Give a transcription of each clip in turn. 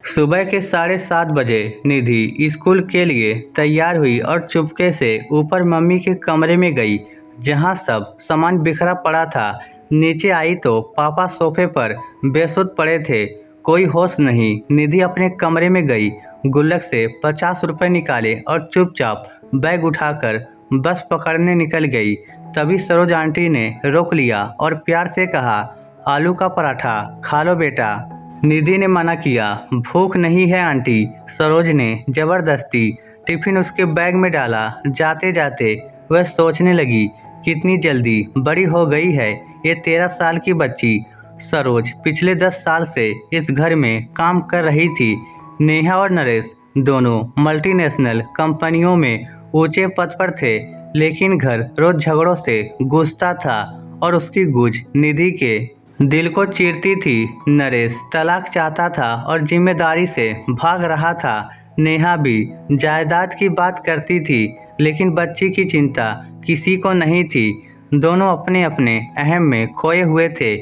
सुबह के 7:30 बजे निधि स्कूल के लिए तैयार हुई और चुपके से ऊपर मम्मी के कमरे में गई, जहां सब सामान बिखरा पड़ा था। नीचे आई तो पापा सोफे पर बेसुध पड़े थे, कोई होश नहीं। निधि अपने कमरे में गई, गुल्लक से 50 रुपये निकाले और चुपचाप बैग उठाकर बस पकड़ने निकल गई। तभी सरोज आंटी ने रोक लिया और प्यार से कहा, आलू का पराठा खा लो बेटा। निधि ने मना किया, भूख नहीं है आंटी। सरोज ने जबरदस्ती टिफिन उसके बैग में डाला। जाते जाते वह सोचने लगी, कितनी जल्दी बड़ी हो गई है ये 13 साल की बच्ची। सरोज पिछले 10 साल से इस घर में काम कर रही थी। नेहा और नरेश दोनों मल्टीनेशनल कंपनियों में ऊंचे पद पर थे, लेकिन घर रोज झगड़ों से गूंजता था और उसकी गूंज निधि के दिल को चीरती थी। नरेश तलाक चाहता था और जिम्मेदारी से भाग रहा था। नेहा भी जायदाद की बात करती थी, लेकिन बच्ची की चिंता किसी को नहीं थी। दोनों अपने अपने अहम में खोए हुए थे।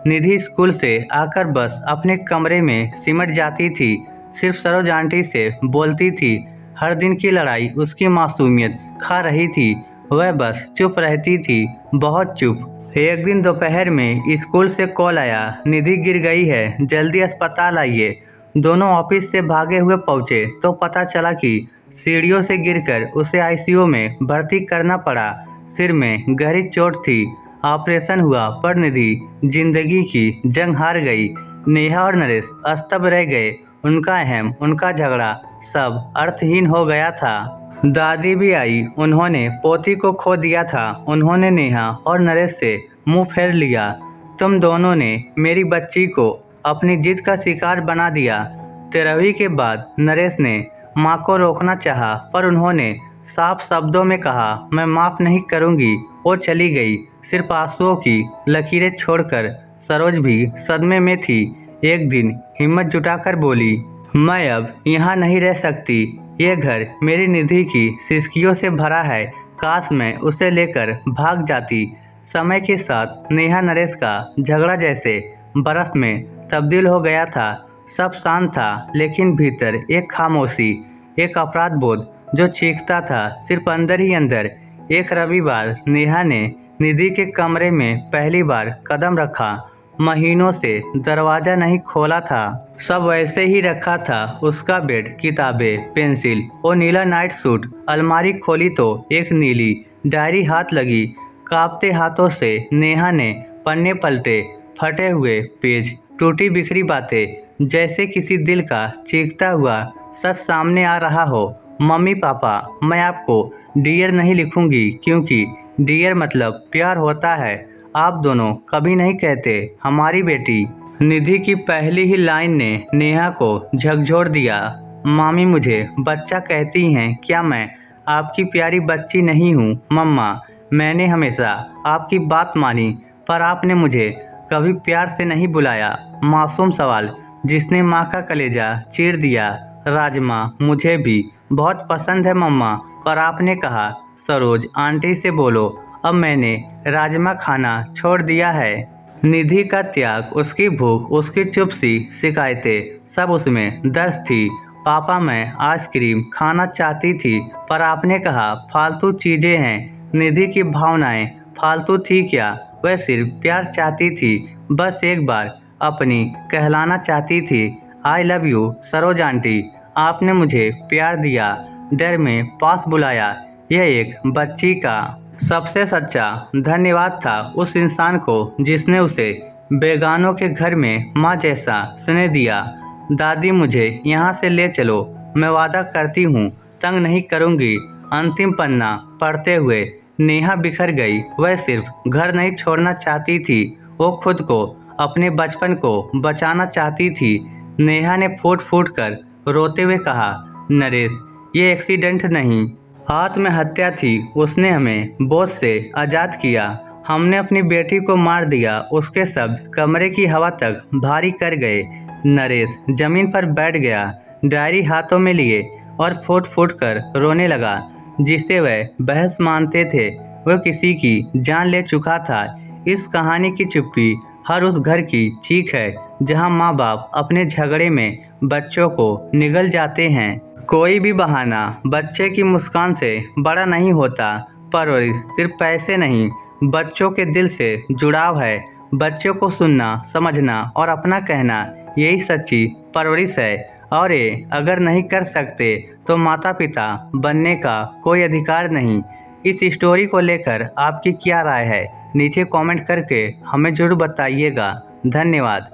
निधि स्कूल से आकर बस अपने कमरे में सिमट जाती थी, सिर्फ सरोज आंटी से बोलती थी। हर दिन की लड़ाई उसकी मासूमियत खा रही थी। वह बस चुप रहती थी, बहुत चुप। एक दिन दोपहर में स्कूल से कॉल आया, निधि गिर गई है, जल्दी अस्पताल आइए। दोनों ऑफिस से भागे हुए पहुंचे तो पता चला कि सीढ़ियों से गिरकर उसे आईसीयू में भर्ती करना पड़ा। सिर में गहरी चोट थी। ऑपरेशन हुआ पर निधि जिंदगी की जंग हार गई। नेहा और नरेश अस्तब रह गए। उनका अहम, उनका झगड़ा सब अर्थहीन हो गया था। दादी भी आई, उन्होंने पोती को खो दिया था। उन्होंने नेहा और नरेश से मुंह फेर लिया। तुम दोनों ने मेरी बच्ची को अपनी जिद का शिकार बना दिया। 13वीं के बाद नरेश ने मां को रोकना चाहा, पर उन्होंने साफ शब्दों में कहा, मैं माफ़ नहीं करूंगी। वो चली गई, सिर्फ आंसुओं की लकीरें छोड़कर। सरोज भी सदमे में थी। एक दिन हिम्मत जुटाकर बोली, मैं अब यहाँ नहीं रह सकती। ये घर मेरी निधि की सिसकियों से भरा है। काश मैं उसे लेकर भाग जाती। समय के साथ नेहा नरेश का झगड़ा जैसे बर्फ में तब्दील हो गया था। सब शांत था, लेकिन भीतर एक खामोशी, एक अपराध बोध जो चीखता था, सिर्फ अंदर ही अंदर। एक रविवार नेहा ने निधि के कमरे में पहली बार कदम रखा। महीनों से दरवाज़ा नहीं खोला था, सब वैसे ही रखा था। उसका बेड, किताबें, पेंसिल और नीला नाइट सूट। अलमारी खोली तो एक नीली डायरी हाथ लगी। कांपते हाथों से नेहा ने पन्ने पलटे, फटे हुए पेज, टूटी बिखरी बातें, जैसे किसी दिल का चीखता हुआ सच सामने आ रहा हो। मम्मी पापा, मैं आपको डियर नहीं लिखूंगी, क्योंकि डियर मतलब प्यार होता है। आप दोनों कभी नहीं कहते हमारी बेटी। निधि की पहली ही लाइन ने नेहा को झकझोर दिया। मामी मुझे बच्चा कहती हैं, क्या मैं आपकी प्यारी बच्ची नहीं हूँ? मम्मा, मैंने हमेशा आपकी बात मानी, पर आपने मुझे कभी प्यार से नहीं बुलाया। मासूम सवाल जिसने माँ का कलेजा चीर दिया। राजमा मुझे भी बहुत पसंद है मम्मा, पर आपने कहा सरोज आंटी से बोलो, अब मैंने राजमा खाना छोड़ दिया है। निधि का त्याग, उसकी भूख, उसकी चुप सी शिकायतें, सब उसमें दर्ज थी। पापा, मैं आइसक्रीम खाना चाहती थी, पर आपने कहा फालतू चीज़ें हैं। निधि की भावनाएं फालतू थी क्या? वह सिर्फ प्यार चाहती थी, बस एक बार अपनी कहलाना चाहती थी। I love you Saroj aunty, आपने मुझे प्यार दिया, डर में पास बुलाया। यह एक बच्ची का सबसे सच्चा धन्यवाद था उस इंसान को जिसने उसे बेगानों के घर में माँ जैसा स्नेह दिया। दादी मुझे यहाँ से ले चलो, मैं वादा करती हूँ तंग नहीं करूँगी। अंतिम पन्ना पढ़ते हुए नेहा बिखर गई। वह सिर्फ घर नहीं छोड़ना चाहती थी, वो खुद को, अपने बचपन को बचाना चाहती थी। नेहा ने फूट फूट कर रोते हुए कहा, नरेश, ये एक्सीडेंट नहीं, आत्महत्या थी। उसने हमें बोझ से आज़ाद किया। हमने अपनी बेटी को मार दिया। उसके शब्द कमरे की हवा तक भारी कर गए। नरेश जमीन पर बैठ गया, डायरी हाथों में लिए और फूट फूट कर रोने लगा। जिसे वह बहस मानते थे, वह किसी की जान ले चुका था। इस कहानी की चुप्पी हर उस घर की चीख है जहां माँ बाप अपने झगड़े में बच्चों को निगल जाते हैं। कोई भी बहाना बच्चे की मुस्कान से बड़ा नहीं होता। परवरिश सिर्फ पैसे नहीं, बच्चों के दिल से जुड़ाव है। बच्चों को सुनना, समझना और अपना कहना, यही सच्ची परवरिश है। और ये अगर नहीं कर सकते तो माता पिता बनने का कोई अधिकार नहीं। इस स्टोरी को लेकर आपकी क्या राय है, नीचे कमेंट करके हमें ज़रूर बताइएगा। धन्यवाद।